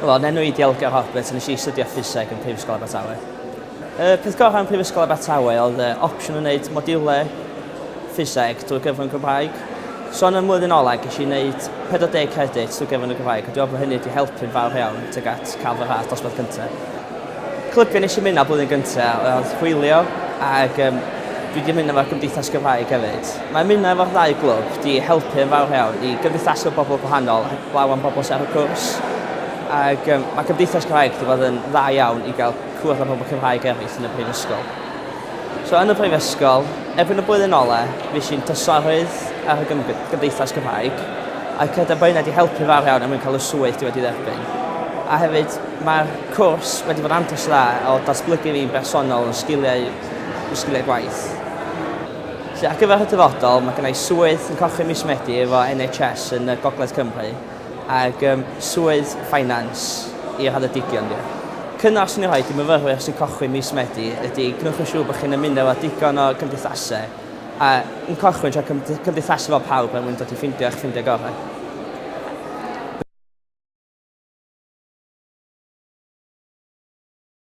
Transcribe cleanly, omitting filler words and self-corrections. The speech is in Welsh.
Wel, yn enw i Diolgar Robert, nes i studio ffiseg yn Prifysgol Abertawe. Peth gorau yn Prifysgol Abertawe oedd opsiwn o wneud modiwlau ffiseg drwy gyfrwng Gymraeg. So yn y mlwyddyn ola, ges i wneud 40 credit drwy gyfrwng y Gymraeg, a dwi'n meddwl bod hynny wedi helpu'n fawr iawn tuag at cael fy rhaid dosbarth cyntaf. Clybiau nes i mynd blwyddyn gyntaf oedd chwilio, ac dwi wedi mynd efo'r Gymdeithas Gymraeg hefyd. Mae mynd efo'r ddau glwb wedi helpu'n fawr iawn i gymdeithasu o bobl gwahanol, blaw am bobl sy'n ar y cwrs. Ac mae Gymdeithas Gymraeg wedi bod yn dda iawn i gael cwrdd â bobl Cymraeg eraill yn y Prifysgol. So yn y Prifysgol, erbyn y blwyddyn ola, fes i'n tysorwydd ar y Gymdeithas Gymraeg, a credu bod hynny wedi helpu fawr iawn am yn cael y swydd dwi wedi dderbyn. A hefyd, mae'r cwrs wedi bod andros dda o datblygu fi'n bersonol yn sgiliau gwaith. So, ar gyfer y dyfodol, mae gennau swydd yn cochio mis Medi efo NHS yn y Gogledd Cymru, ac swydd finance i'r raddedigion ni. Cynnar sy'n ei rhoi i myfyrwyr sy'n cochwi mis Medi ydy gnewch yn siŵr bod chi'n ymuno efo digon o gymdeithasau, a yn cochwyn trwy gymdeithasu fel pawb er mwyn dod i ffeindio eich ffeindio gorau.